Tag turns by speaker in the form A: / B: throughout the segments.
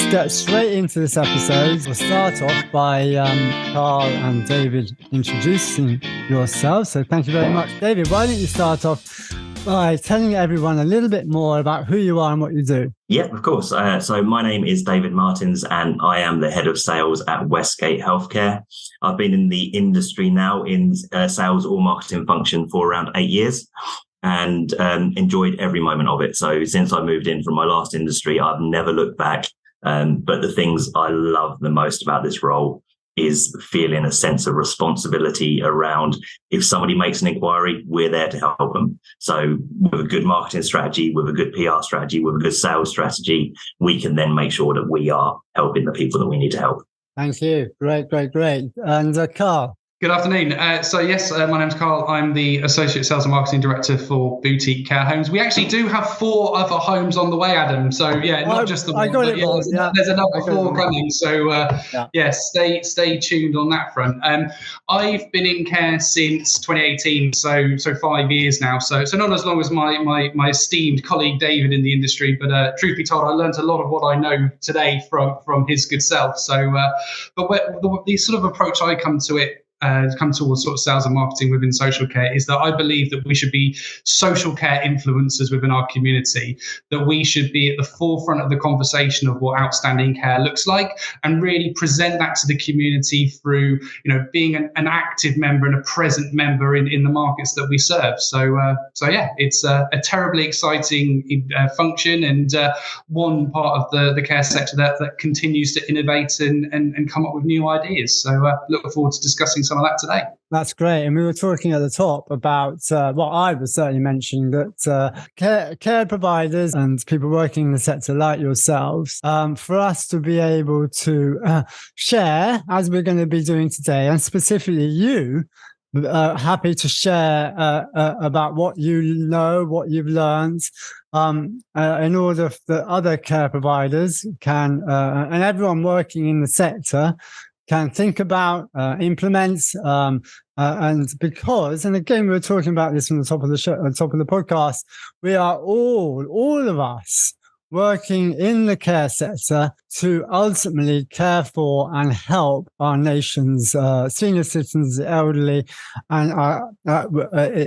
A: get straight into this episode. We'll start off by Carl and David introducing yourselves. So thank you very much. David, why don't you start off by telling everyone a little bit more about who you are and what you do?
B: Yeah, of course. So my name is David Martins and I am the head of sales at Westgate Healthcare. I've been in the industry now in sales or marketing function for around 8 years and enjoyed every moment of it. So since I moved in from my last industry, I've never looked back. But the things I love the most about this role is feeling a sense of responsibility around if somebody makes an inquiry, we're there to help them. So with a good marketing strategy, with a good PR strategy, with a good sales strategy, we can then make sure that we are helping the people that we need to help.
A: Thank you. Great. And Carl?
C: Good afternoon. My name's Carl. I'm the Associate Sales and Marketing Director for Boutique Care Homes. We actually do have 4 other homes on the way, Adam. So, not just the one. There's another 4 coming. So, stay tuned on that front. I've been in care since 2018, so 5 years now. So not as long as my esteemed colleague David in the industry, but truth be told, I learned a lot of what I know today from his good self. So, the sort of approach I come towards sort of sales and marketing within social care is that I believe that we should be social care influencers within our community, that we should be at the forefront of the conversation of what outstanding care looks like and really present that to the community through, being an active member and a present member in the markets that we serve. So it's a terribly exciting function and one part of the care sector that continues to innovate and come up with new ideas. So look forward to discussing some of that today.
A: That's great. And we were talking at the top about what I was certainly mentioning, that care providers and people working in the sector like yourselves, for us to be able to share, as we're going to be doing today, and specifically you, happy to share about what you know, what you've learned, in order that other care providers can, and everyone working in the sector can think about, implement, and again, we were talking about this on the top of the show, on top of the podcast, we are all of us working in the care sector to ultimately care for and help our nation's senior citizens, the elderly, and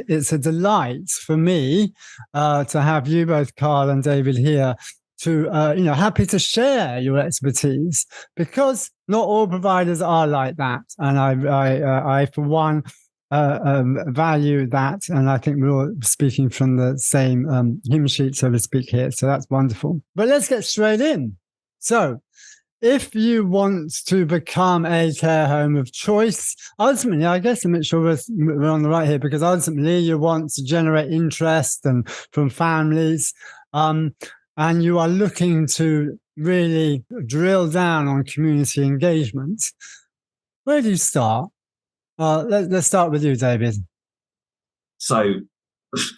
A: it's a delight for me to have you both, Carl and David, here to happy to share your expertise, because not all providers are like that, and I for one value that, and I think we're all speaking from the same hymn sheet, so to speak, here. So that's wonderful. But let's get straight in. So, if you want to become a care home of choice, ultimately, I guess to make sure we're on the right here, because ultimately you want to generate interest and from families. And you are looking to really drill down on community engagement. Where do you start? Let's start with you, David.
B: So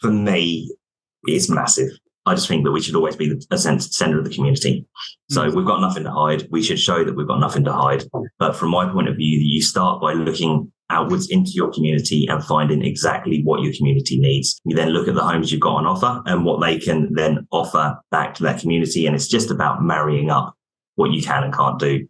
B: for me, it's massive. I just think that we should always be the centre of the community. So we've got nothing to hide. We should show that we've got nothing to hide. But from my point of view, you start by looking outwards into your community and finding exactly what your community needs. You then look at the homes you've got on offer and what they can then offer back to that community. And it's just about marrying up what you can and can't do.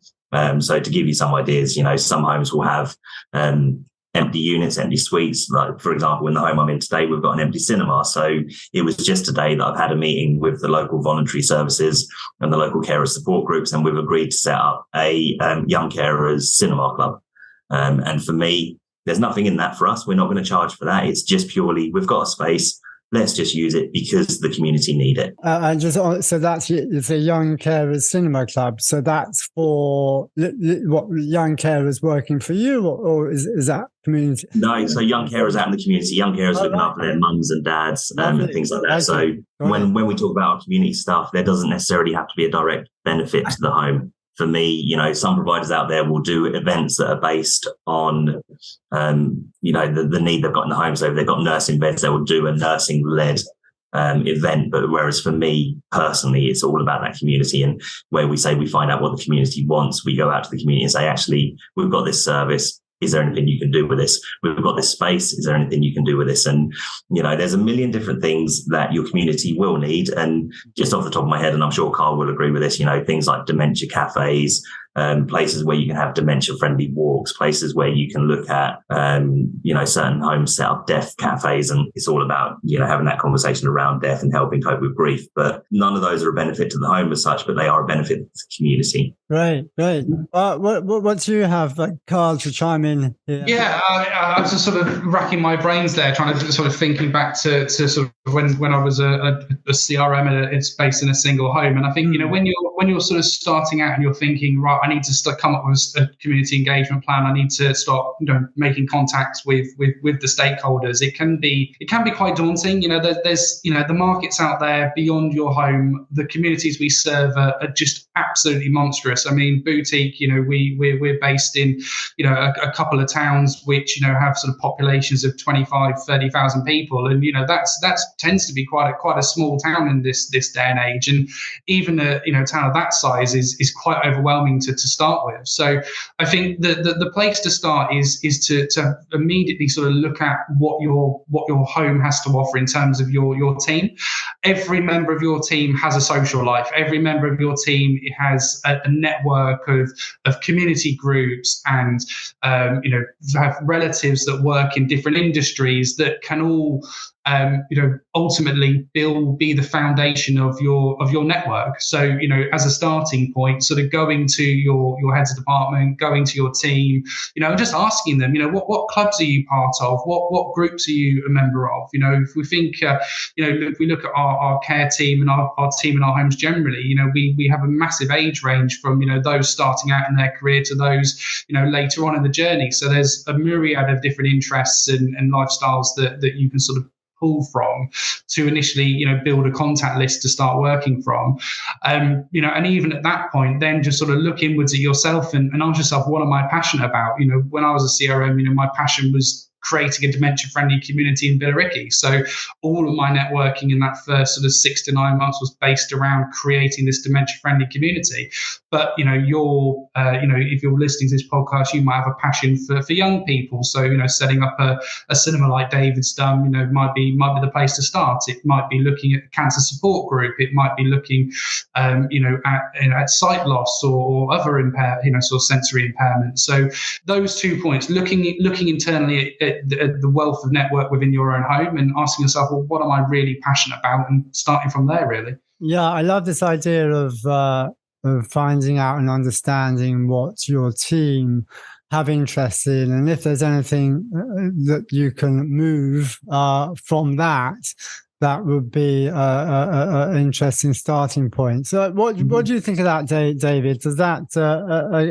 B: So to give you some ideas, some homes will have empty units, empty suites. Like, for example, in the home I'm in today, we've got an empty cinema. So it was just today that I've had a meeting with the local voluntary services and the local carer support groups, and we've agreed to set up a young carers cinema club. And for me, there's nothing in that for us. We're not going to charge for that. It's just purely, we've got a space. Let's just use it because the community need it.
A: So it's a young carers cinema club. So that's for what, young carers working for you, or is that community?
B: No, so young carers out in the community, young carers looking after their mums and dads and things like that. So when we talk about our community stuff, there doesn't necessarily have to be a direct benefit to the home. For me, some providers out there will do events that are based on, the need they've got in the home. So if they've got nursing beds, they will do a nursing-led event. But whereas for me personally, it's all about that community, and where we say we find out what the community wants, we go out to the community and say, actually, we've got this service. is there anything you can do with this? We've got this space. Is there anything you can do with this? And, there's a million different things that your community will need. And just off the top of my head, and I'm sure Carl will agree with this, things like dementia cafes, places where you can have dementia-friendly walks, places where you can look at, certain homes set up deaf cafes, and it's all about, having that conversation around death and helping cope with grief. But none of those are a benefit to the home as such, but they are a benefit to the community.
A: Right. What do you have, Carl, to chime in here?
C: Yeah, I was just sort of racking my brains there, trying to sort of thinking back to sort of when I was a CRM, it's based in a single home. And I think, when you're sort of starting out and you're thinking, right, I need to come up with a community engagement plan. I need to start, making contacts with the stakeholders. It can be quite daunting. There's the markets out there beyond your home. The communities we serve are just absolutely monstrous. I mean, Boutique, we're based in, a couple of towns which, have sort of populations of 25, 30,000 people. And, that tends to be quite a small town in this day and age. And even a town of that size is quite overwhelming to start with. So I think the place to start is to immediately sort of look at what your home has to offer in terms of your team. Every member of your team has a social life. Every member of your team has a network of community groups, and have relatives that work in different industries that can all ultimately be the foundation of your network. So, as a starting point, sort of going to your heads of department, going to your team, and just asking them, what clubs are you part of? What groups are you a member of? If we think, if we look at our care team and our team in our homes generally, we have a massive age range from, those starting out in their career to those, later on in the journey. So there's a myriad of different interests and lifestyles that you can sort of pull from to initially, build a contact list to start working from. And even at that point, then just sort of look inwards at yourself and ask yourself, what am I passionate about? When I was a CRM, my passion was creating a dementia-friendly community in Billericay. So all of my networking in that first sort of 6 to 9 months was based around creating this dementia-friendly community. But, if you're listening to this podcast, you might have a passion for young people. So, setting up a cinema like David's done, might be the place to start. It might be looking at the cancer support group. It might be looking, at sight loss or other sort of sensory impairment. So those 2 points, looking internally at the wealth of network within your own home and asking yourself, well, what am I really passionate about? And starting from there, really.
A: Yeah, I love this idea of finding out and understanding what your team have interest in, and if there's anything that you can move from that would be an interesting starting point. So what do you think of that, David? Does that,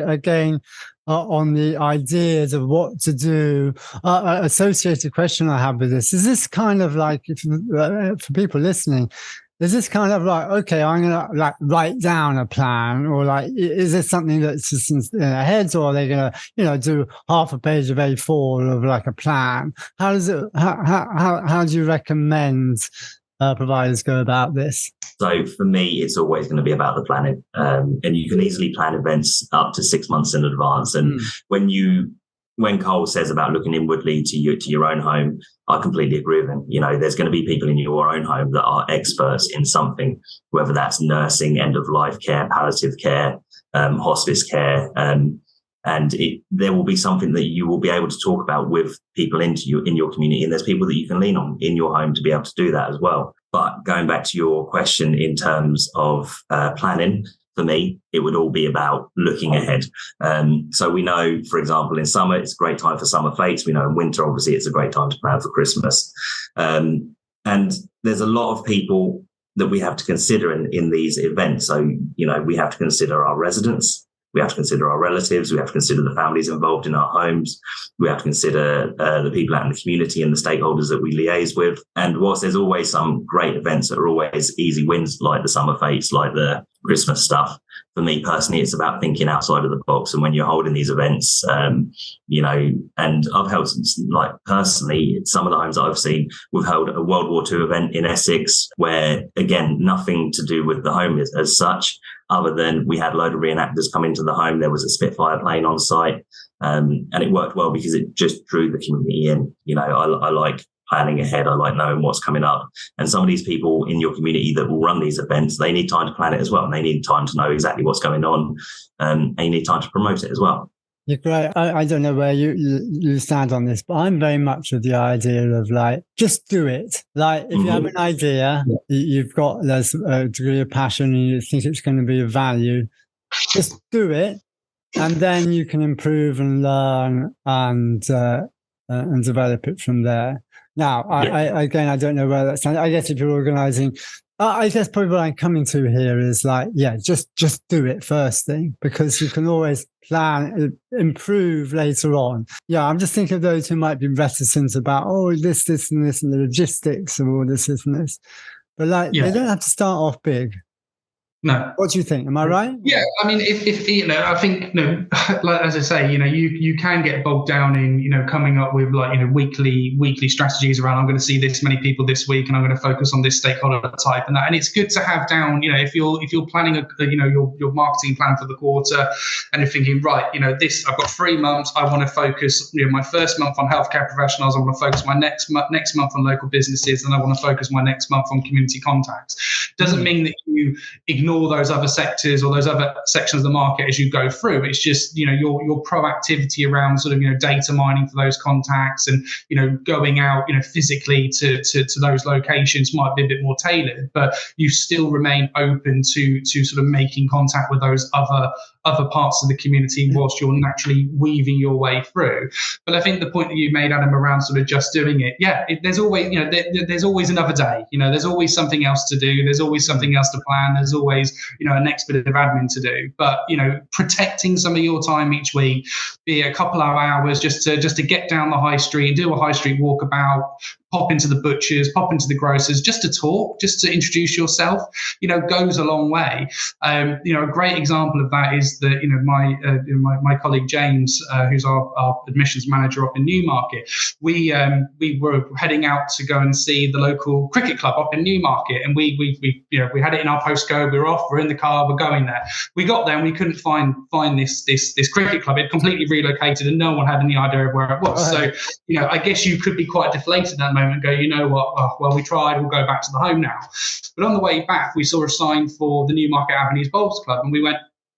A: again, on the ideas of what to do, associated question I have with this, is this kind of like, for people listening, is this kind of like, okay, I'm going to write down a plan, or is this something that's just in their heads, or are they going to, do half a page of A4 of a plan? How does it, how do you recommend providers go about this?
B: So for me, it's always going to be about the planning. And you can easily plan events up to 6 months in advance. And when Cole says about looking inwardly to your own home, I completely agree with him. There's going to be people in your own home that are experts in something, whether that's nursing, end of life care, palliative care, hospice care, and there will be something that you will be able to talk about with people in your community, and there's people that you can lean on in your home to be able to do that as well. But going back to your question in terms of planning, for me, it would all be about looking ahead. So we know, for example, in summer, it's a great time for summer fetes. We know in winter, obviously, it's a great time to plan for Christmas. And there's a lot of people that we have to consider in these events. So, we have to consider our residents. We have to consider our relatives. We have to consider the families involved in our homes. We have to consider the people out in the community and the stakeholders that we liaise with. And whilst there's always some great events that are always easy wins, like the summer fetes, like the Christmas stuff. For me personally, it's about thinking outside of the box. And when you're holding these events, you know, and I've held, like personally, some of the homes that I've seen, we've held a World War II event in Essex where, again, nothing to do with the home as such, other than we had a load of reenactors come into the home. There was a Spitfire plane on site, and it worked well because it just drew the community in. You know, I like planning ahead. I like knowing what's coming up. And some of these people in your community that will run these events, they need time to plan it as well. And they need time to know exactly what's going on. And you need time to promote it as well.
A: You're great. I don't know where you stand on this, but I'm very much of the idea of like, just do it. Like if you have an idea, there's a degree of passion and you think it's going to be of value, just do it. And then you can improve and learn and develop it from there. Now, I don't know where that stands. I guess if you're organising, I guess probably what I'm coming to here is like, just do it first thing, because you can always plan, improve later on. Yeah, I'm just thinking of those who might be reticent about, this, and this, and the logistics of all this, and this. But like, they don't have to start off big.
C: No.
A: What do you think? Am I right?
C: Yeah, I mean, if you know, I think, you know, like as I say, you know, you can get bogged down in, you know, coming up with like, you know, weekly strategies around, I'm going to see this many people this week and I'm going to focus on this stakeholder type and that. And it's good to have down, you know, if you're planning you know, your marketing plan for the quarter and you're thinking, right, you know, I've got 3 months, I want to focus, you know, my first month on healthcare professionals, I want to focus my next month on local businesses, and I want to focus my next month on community contacts. Doesn't mean that you ignore those other sectors or those other sections of the market as you go through. It's just, you know, your proactivity around sort of, you know, data mining for those contacts and, you know, going out, you know, physically to those locations might be a bit more tailored, but you still remain open to sort of making contact with those other parts of the community whilst you're naturally weaving your way through. But I think the point that you made, Adam, around sort of just doing it, there's always, you know, there's always another day, you know, there's always something else to do, there's always something else to plan, there's always, you know, a next bit of admin to do. But, you know, protecting some of your time each week, be a couple of hours just to get down the high street, do a high street walkabout, pop into the butchers, pop into the grocers, just to talk, just to introduce yourself, you know, goes a long way. You know, a great example of that is that, you know, my colleague James, who's our admissions manager up in Newmarket, we were heading out to go and see the local cricket club up in Newmarket, and we you know, we had it in our postcode. We were off, we're in the car, we're going there. We got there and we couldn't find this cricket club. It completely relocated and no one had any idea of where it was. So, you know, I guess you could be quite deflated at that moment and go, you know what, well, we tried, we'll go back to the home now. But on the way back, we saw a sign for the Newmarket Avenues Bowls Club, and we went,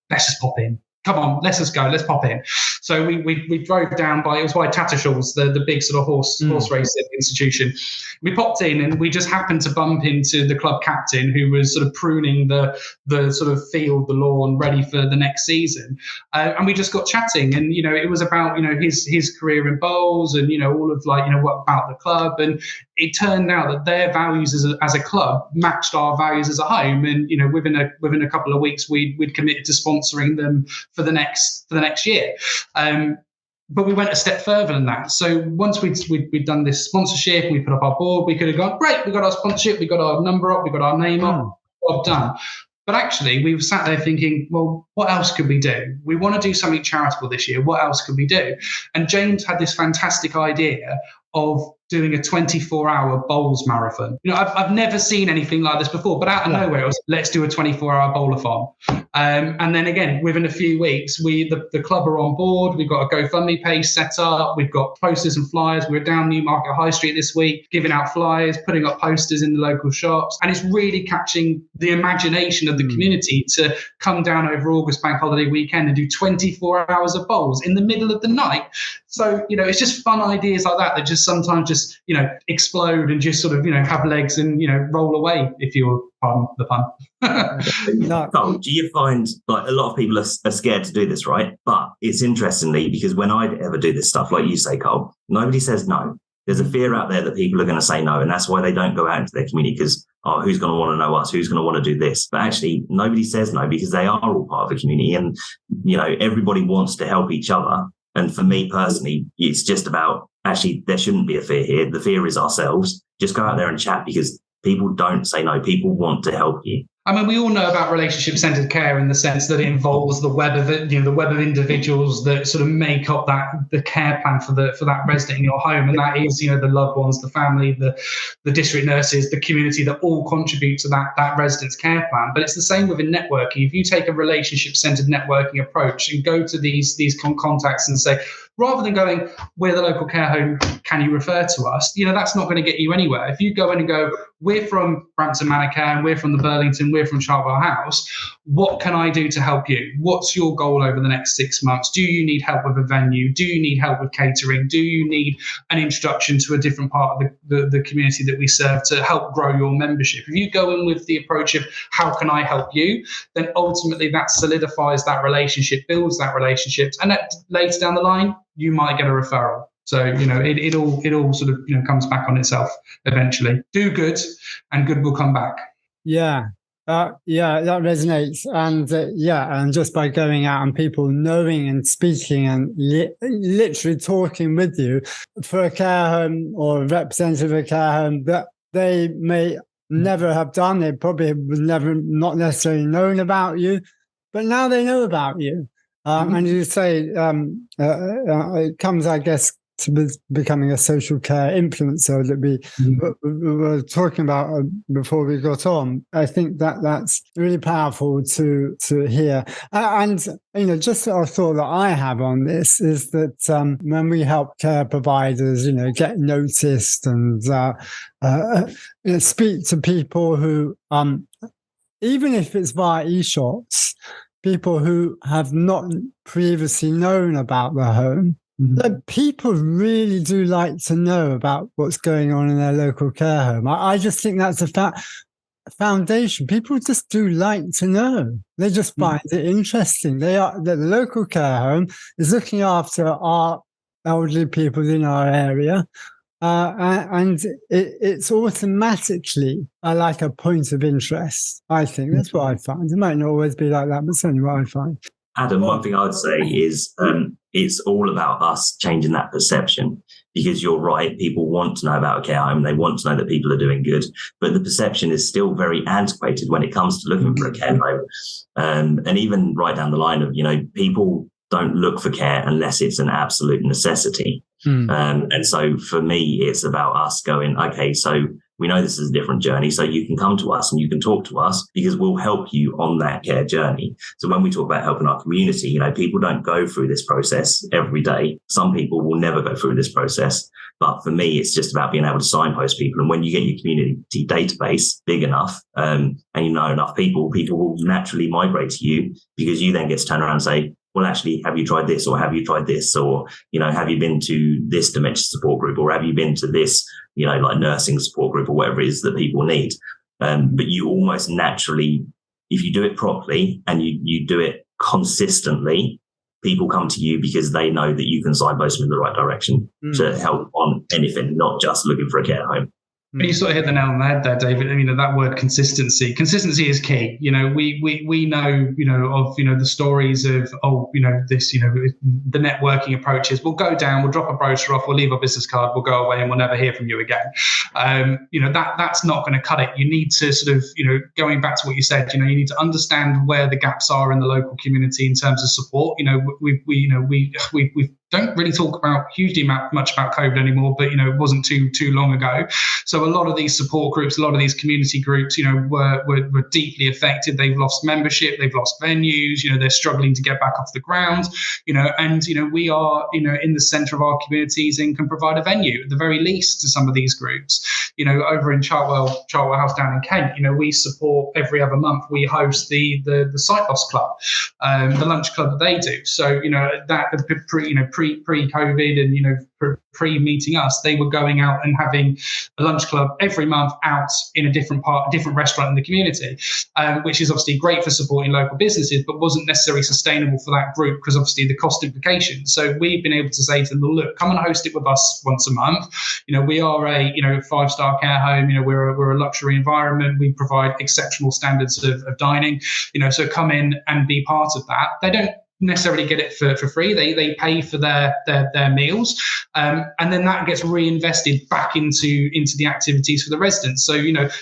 C: let's just pop in. Come on, let's just go, let's pop in. So we drove down it was by Tattershall's, the big sort of horse racing institution. We popped in and we just happened to bump into the club captain, who was sort of pruning the sort of field, the lawn, ready for the next season. And we just got chatting, and, you know, it was about, you know, his career in bowls and, you know, all of like, you know, what about the club. And it turned out that their values as a club matched our values as a home. And, you know, within a couple of weeks, we'd committed to sponsoring them for the next year. But we went a step further than that. So once we'd done this sponsorship, we put up our board, we could have gone, great, we got our sponsorship, we got our number up, we got our name up, job done. But actually, we were sat there thinking, well, what else could we do? We want to do something charitable this year. What else could we do? And James had this fantastic idea of doing a 24-hour bowls marathon. You know, I've never seen anything like this before, but out of nowhere, it was, let's do a 24-hour bowlathon. And then again, within a few weeks, the club are on board. We've got a GoFundMe page set up. We've got posters and flyers. We're down Newmarket High Street this week, giving out flyers, putting up posters in the local shops. And it's really catching the imagination of the community to come down over August Bank Holiday weekend and do 24 hours of bowls in the middle of the night. So, you know, it's just fun ideas like that just sometimes just, you know, explode and just sort of, you know, have legs and, you know, roll away, if you'll pardon the pun.
B: No. Do you find, like, a lot of people are scared to do this, right? But it's interestingly, because when I ever do this stuff, like you say, Carl, nobody says no. There's a fear out there that people are going to say no, and that's why they don't go out into their community, because, who's going to want to know us? Who's going to want to do this? But actually, nobody says no, because they are all part of a community, and, you know, everybody wants to help each other. And for me personally, it's just about, actually, there shouldn't be a fear here. The fear is ourselves. Just go out there and chat, because people don't say no. People want to help you.
C: I mean, we all know about relationship-centered care in the sense that it involves the web of the web of individuals that sort of make up the care plan for that resident in your home, and that is the loved ones, the family, the district nurses, the community that all contribute to that resident's care plan. But it's the same within networking. If you take a relationship-centered networking approach and go to these contacts and say, rather than going, we're the local care home, can you refer to us? That's not going to get you anywhere. If you go in and go, we're from Brampton Manor Care and we're from the Burlington, we're from Chartwell House, what can I do to help you? What's your goal over the next 6 months? Do you need help with a venue? Do you need help with catering? Do you need an introduction to a different part of the community that we serve to help grow your membership? If you go in with the approach of how can I help you, then ultimately that solidifies that relationship, builds that relationship, and that later down the line, you might get a referral. So, it all sort of, comes back on itself eventually. Do good and good will come back.
A: Yeah. That resonates. And and just by going out and people knowing and speaking and literally talking with you for a care home or a representative of a care home that they may never have done, they probably would never not necessarily known about you, but now they know about you. And you say it comes, I guess, to becoming a social care influencer that we were talking about before we got on. I think that's really powerful to hear. And just a thought that I have on this is that when we help care providers, get noticed and speak to people who, even if it's via e-shots, people who have not previously known about the home, that people really do like to know about what's going on in their local care home. I just think that's a foundation. People just do like to know. They just find it interesting. The local care home is looking after our elderly people in our area. And it's automatically like a point of interest. I think that's what I find. It might not always be like that, but certainly what I find.
B: Adam, one thing I would say is it's all about us changing that perception, because you're right. People want to know about a care home. They want to know that people are doing good, but the perception is still very antiquated when it comes to looking for a care home. And even right down the line of, people don't look for care unless it's an absolute necessity. And so for me, it's about us going, okay, so we know this is a different journey, so you can come to us and you can talk to us because we'll help you on that care journey. So when we talk about helping our community, people don't go through this process every day. Some people will never go through this process. But for me, it's just about being able to signpost people. And when you get your community database big enough and enough people will naturally migrate to you, because you then get to turn around and say, well, actually, have you tried this, or have you tried this, or, have you been to this dementia support group, or have you been to this, like nursing support group, or whatever it is that people need. But you almost naturally, if you do it properly and you do it consistently, people come to you because they know that you can signpost them in the right direction to help on anything, not just looking for a care home.
C: But you sort of hit the nail on the head there, David. That word consistency. Consistency is key. We know, of, the stories of, the networking approaches. We'll go down, we'll drop a brochure off, we'll leave our business card, we'll go away and we'll never hear from you again. That's not going to cut it. You need to sort of, going back to what you said, you need to understand where the gaps are in the local community in terms of support. We don't really talk about hugely much about COVID anymore, but it wasn't too long ago. So a lot of these support groups, a lot of these community groups, were deeply affected. They've lost membership, they've lost venues, they're struggling to get back off the ground, and we are, in the centre of our communities and can provide a venue at the very least to some of these groups. Over in Chartwell House down in Kent, we support every other month. We host the Sight Loss Club, the lunch club that they do. So that pre-COVID and pre-meeting us, they were going out and having a lunch club every month out in a different restaurant in the community, which is obviously great for supporting local businesses, but wasn't necessarily sustainable for that group because obviously the cost implications. So we've been able to say to them, look, come and host it with us once a month. We are a 5-star care home. We're a luxury environment. We provide exceptional standards of dining. So come in and be part of that. They don't necessarily get it for free. They pay for their meals, and then that gets reinvested back into the activities for the residents. So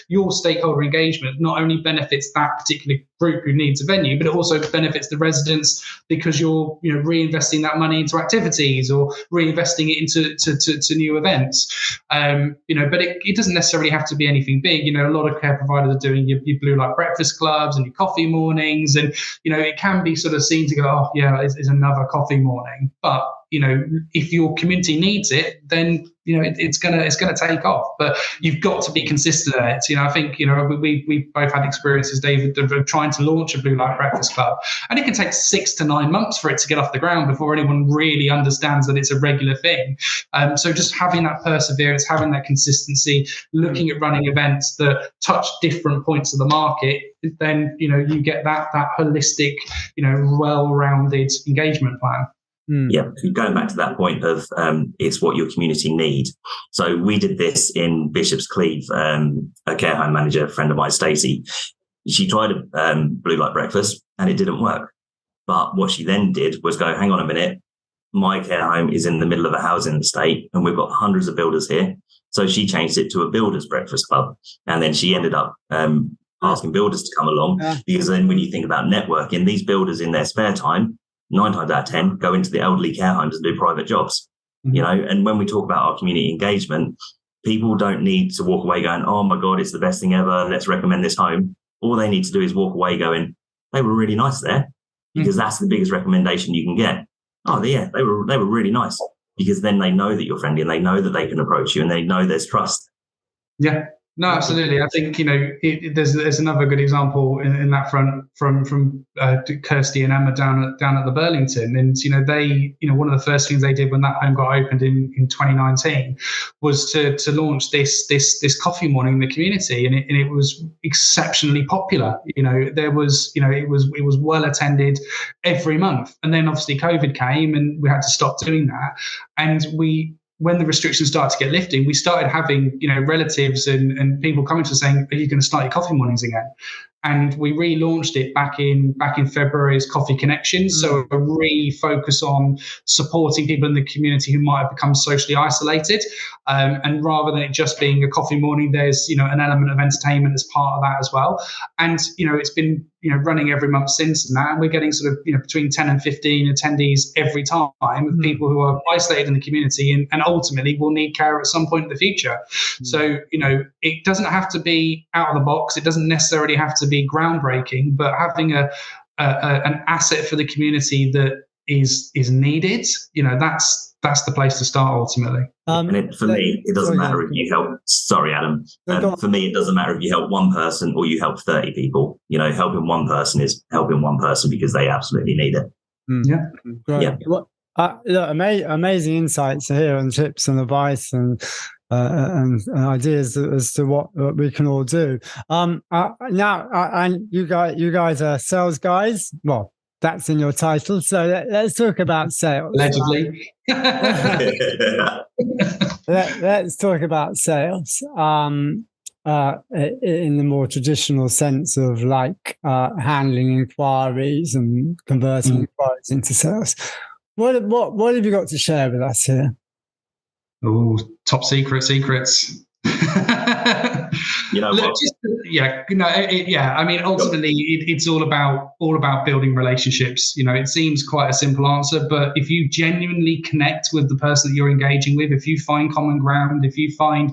C: your stakeholder engagement not only benefits that particular group who needs a venue, but it also benefits the residents because you're reinvesting that money into activities or reinvesting it into new events. But it doesn't necessarily have to be anything big. A lot of care providers are doing your blue light breakfast clubs and your coffee mornings, and it can be sort of seen to go, oh yeah, it's another coffee morning. But if your community needs it, then it's gonna take off. But you've got to be consistent at it. I think we both had experiences, David, of trying to launch a blue light breakfast club, and it can take 6 to 9 months for it to get off the ground before anyone really understands that it's a regular thing. So just having that perseverance, having that consistency, looking at running events that touch different points of the market, then you get that holistic, well-rounded engagement plan.
B: Yeah, going back to that point of it's what your community need. So we did this in Bishop's Cleeve. A care home manager, a friend of mine, Stacey, she tried a blue light breakfast and it didn't work. But what she then did was go, hang on a minute, my care home is in the middle of a housing estate and we've got hundreds of builders here. So she changed it to a builders breakfast club. And then she ended up asking builders to come along, because then when you think about networking, these builders in their spare time, 9 times out of 10 go into the elderly care homes and do private jobs, and when we talk about our community engagement, people don't need to walk away going, oh my God, it's the best thing ever, let's recommend this home. All they need to do is walk away going, they were really nice there, because that's the biggest recommendation you can get. Oh yeah, they were really nice, because then they know that you're friendly and they know that they can approach you and they know there's trust.
C: Yeah. No, absolutely. I think there's another good example in that front from Kirsty and Emma down at the Burlington, and they one of the first things they did when that home got opened in 2019 was to launch this coffee morning in the community, and it was exceptionally popular. There was it was well attended every month, and then obviously COVID came and we had to stop doing that, and when the restrictions started to get lifted, we started having, relatives and people coming to us saying, are you going to start your coffee mornings again? And we relaunched it back in February as Coffee Connections. So a refocus on supporting people in the community who might have become socially isolated. And rather than it just being a coffee morning, there's, an element of entertainment as part of that as well. And, it's been, running every month since that. And we're getting sort of, between 10 and 15 attendees every time of people who are isolated in the community and ultimately will need care at some point in the future. So, it doesn't have to be out of the box. It doesn't necessarily have to be groundbreaking, but having an asset for the community that is needed, that's the place to start ultimately.
B: For me, it doesn't matter if you help. Sorry, Adam. For me, it doesn't matter if you help one person or you help 30 people. Helping one person is helping one person because they absolutely need it.
C: Yeah.
A: Great. Yeah. Well, amazing insights here and tips and advice and ideas as to what we can all do. And you guys are sales guys. Well, that's in your title. So let's talk about sales.
C: Allegedly.
A: Let's talk about sales in the more traditional sense of handling inquiries and converting inquiries into sales. What have you got to share with us here?
C: Oh, top secrets. I mean, ultimately, it's all about building relationships. It seems quite a simple answer, but if you genuinely connect with the person that you're engaging with, if you find common ground, if you find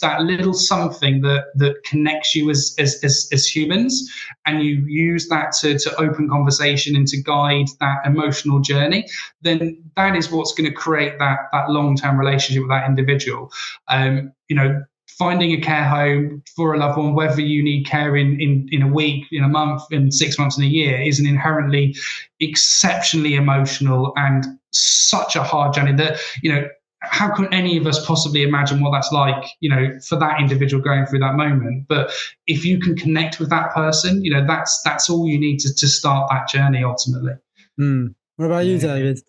C: that little something that connects you as humans, and you use that to open conversation and to guide that emotional journey, then that is what's going to create that long-term relationship with that individual. Finding a care home for a loved one, whether you need care in a week, in a month, in 6 months, in a year, is an inherently exceptionally emotional and such a hard journey that, how can any of us possibly imagine what that's like, for that individual going through that moment? But if you can connect with that person, that's all you need to start that journey ultimately.
A: What about you, David?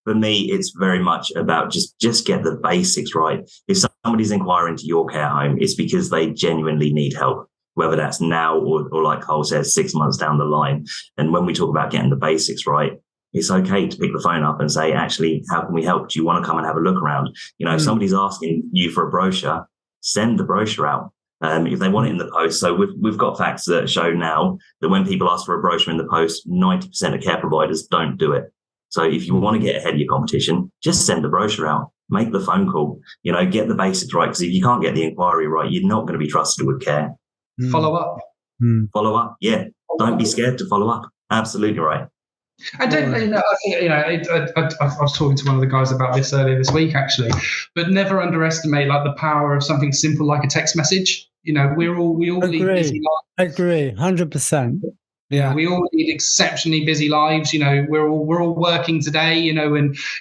B: For me, it's very much about just get the basics right. If somebody's inquiring to your care home, it's because they genuinely need help. whether that's now or like Cole says, 6 months down the line. And when we talk about getting the basics right, it's okay to pick the phone up and say, actually, how can we help? Do you want to come and have a look around? If somebody's asking you for a brochure, send the brochure out. If they want it in the post. So we've got facts that show now that when people ask for a brochure in the post, 90% of care providers don't do it. So if you want to get ahead of your competition, just send the brochure out, make the phone call, get the basics right. Because if you can't get the inquiry right, you're not going to be trusted with care.
C: Follow up.
B: Follow up. Yeah. Don't be scared to follow up. Absolutely right.
C: I don't, I was talking to one of the guys about this earlier this week, actually, but never underestimate like the power of something simple like a text message. We all lead busy lives.
A: Agree, 100%. Yeah,
C: we all lead exceptionally busy lives. We're all working today. And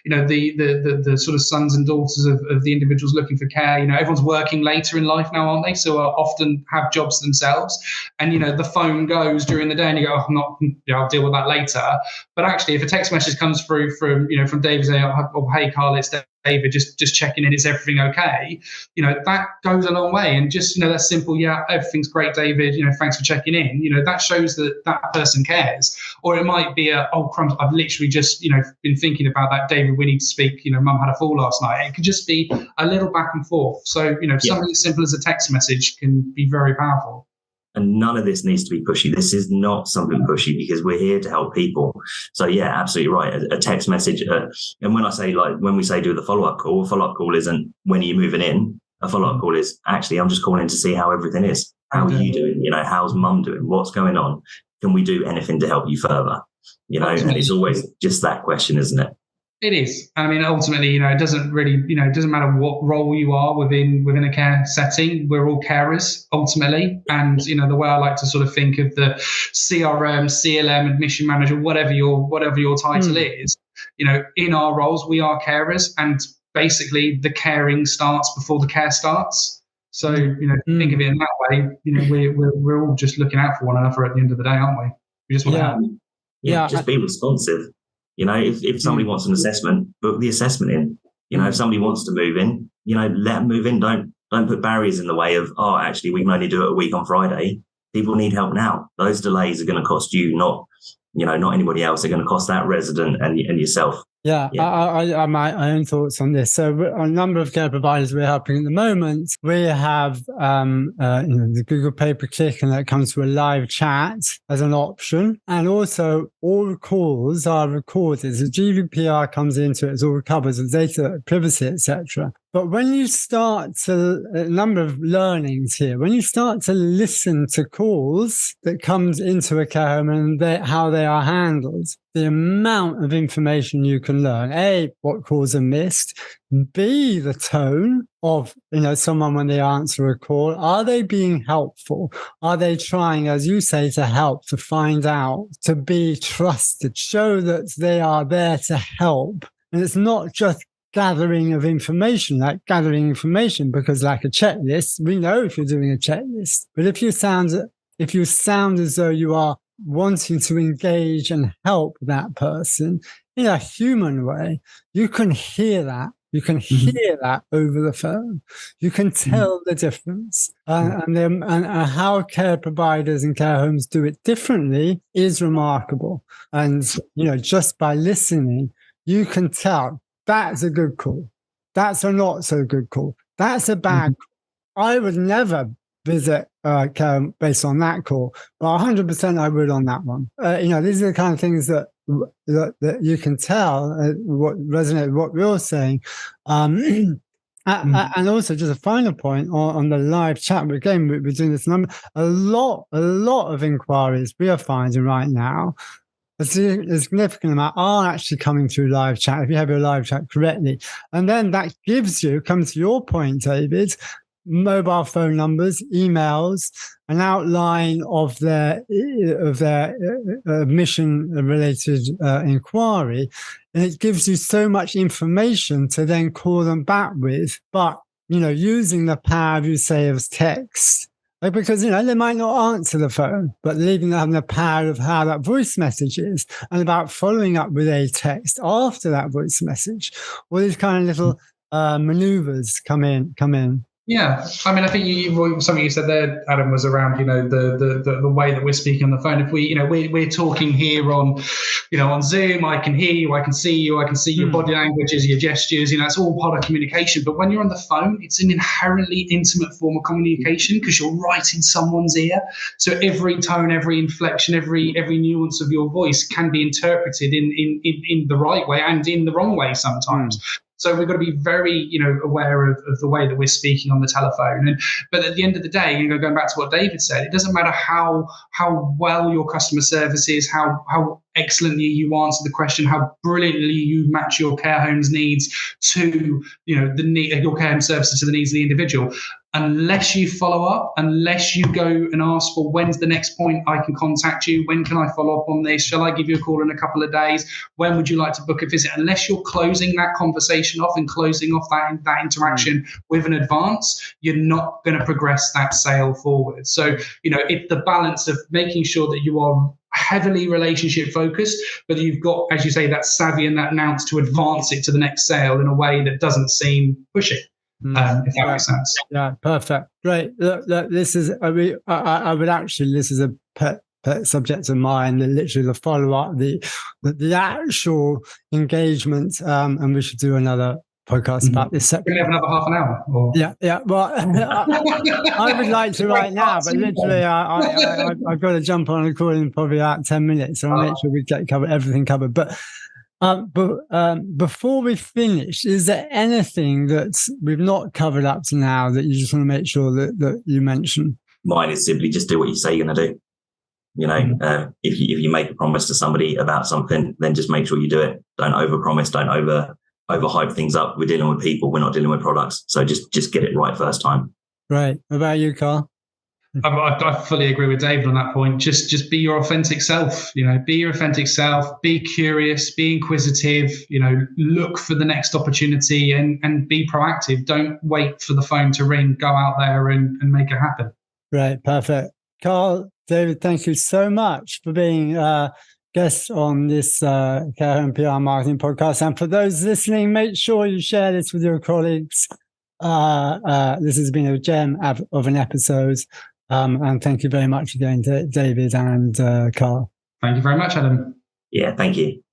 C: the sort of sons and daughters of the individuals looking for care. Everyone's working later in life now, aren't they? So often have jobs themselves. And the phone goes during the day, and you go, I'll deal with that later. But actually, if a text message comes through from David saying, oh, hey Carl, it's David, just checking in, is everything okay? That goes a long way. And just that simple, yeah, everything's great, David. Thanks for checking in. That shows that person cares. Or it might be oh crumbs, I've literally just been thinking about that, David, we need to speak. Mum had a fall last night. It could just be a little back and forth. So something as simple as a text message can be very powerful.
B: And none of this needs to be pushy. This is not something pushy because we're here to help people. So yeah, absolutely right. A text message. And when we say do the follow-up call, a follow-up call isn't when are you moving in? A follow-up call is actually, I'm just calling to see how everything is. How are you doing? How's mum doing? What's going on? Can we do anything to help you further? And it's always just that question, isn't it?
C: It is. I mean, ultimately, it doesn't really, it doesn't matter what role you are within a care setting. We're all carers ultimately. And, the way I like to sort of think of the CRM, CLM, admission manager, whatever your title is, in our roles, we are carers, and basically the caring starts before the care starts. So, think of it in that way, we're all just looking out for one another at the end of the day, aren't we? We just want to help.
B: Yeah, just be responsive. If somebody wants an assessment, book the assessment in. If somebody wants to move in, let them move in. Don't put barriers in the way of, actually, we can only do it a week on Friday. People need help now. Those delays are going to cost you, not anybody else. They're going to cost that resident and yourself.
A: Yeah. I my own thoughts on this. So a number of care providers we're helping at the moment, we have the Google pay-per-click, and that comes to a live chat as an option. And also all calls are recorded. So GDPR comes into it, it all covers the data privacy, etc. But when you start a number of learnings here, when you start to listen to calls that comes into a care home and how they are handled, the amount of information you can learn. A, what calls are missed. B, the tone of, someone when they answer a call. Are they being helpful? Are they trying, as you say, to help, to find out, to be trusted, show that they are there to help? And it's not just gathering information because like a checklist, we know if you're doing a checklist, but if you sound as though you are wanting to engage and help that person in a human way, you can hear that. You can hear that over the phone. You can tell the difference. And how care providers and care homes do it differently is remarkable. And, just by listening, you can tell that's a good call. That's a not so good call. That's a bad call. I would never visit care based on that call, but 100% I would on that one. These are the kind of things that you can tell what resonate with what we're saying. And also, just a final point on the live chat. Again, we're doing this number. A lot of inquiries we are finding right now, a significant amount are actually coming through live chat if you have your live chat correctly. And then that gives you, come to your point, David, mobile phone numbers, emails, an outline of their admission-related inquiry, and it gives you so much information to then call them back with. But using the power, you say, of text, because they might not answer the phone, but leaving them the power of how that voice message is, and about following up with a text after that voice message. All these kind of little maneuvers come in.
C: Yeah, I mean, I think something you said there, Adam, was around the way that we're speaking on the phone. If we're talking here on on Zoom, I can hear you, I can see you, I can see your body languages, your gestures. It's all part of communication. But when you're on the phone, it's an inherently intimate form of communication because you're right in someone's ear. So every tone, every inflection, every nuance of your voice can be interpreted in the right way and in the wrong way sometimes. So we've got to be very, aware of the way that we're speaking on the telephone. But at the end of the day, going back to what David said, it doesn't matter how well your customer service is, how excellently you answer the question, how brilliantly you match your care home's needs to, your care home services to the needs of the individual. Unless you follow up, unless you go and ask for when's the next point I can contact you, when can I follow up on this, shall I give you a call in a couple of days, when would you like to book a visit, unless you're closing that conversation off and closing off that interaction with an advance, you're not going to progress that sale forward. So, it's the balance of making sure that you are heavily relationship focused, but you've got, as you say, that savvy and that nous to advance it to the next sale in a way that doesn't seem pushy. If that makes sense.
A: Yeah, perfect. Great. Look, this is, I would actually, this is a pet subject of mine, literally the follow-up, the actual engagement, and we should do another podcast about this.
C: Can we have another half an hour? Or?
A: Yeah. Well, I would like to right now, but literally I've got to jump on a call in probably about 10 minutes, so I'll make sure we get everything covered. But before we finish, is there anything that we've not covered up to now that you just want to make sure that you mention?
B: Mine is simply just do what you say you're going to do. If you make a promise to somebody about something, then just make sure you do it. Don't overpromise. Don't overhype things up. We're dealing with people. We're not dealing with products. So just get it right first time.
A: Right. What about you, Carl?
C: I fully agree with David on that point. Just be your authentic self. Be your authentic self. Be curious. Be inquisitive. Look for the next opportunity and be proactive. Don't wait for the phone to ring. Go out there and make it happen.
A: Right. Perfect. Carl, David, thank you so much for being guests on this Care Home PR Marketing podcast. And for those listening, make sure you share this with your colleagues. This has been a gem of an episode. And thank you very much again to David and Carl.
C: Thank you very much, Adam.
B: Yeah, thank you.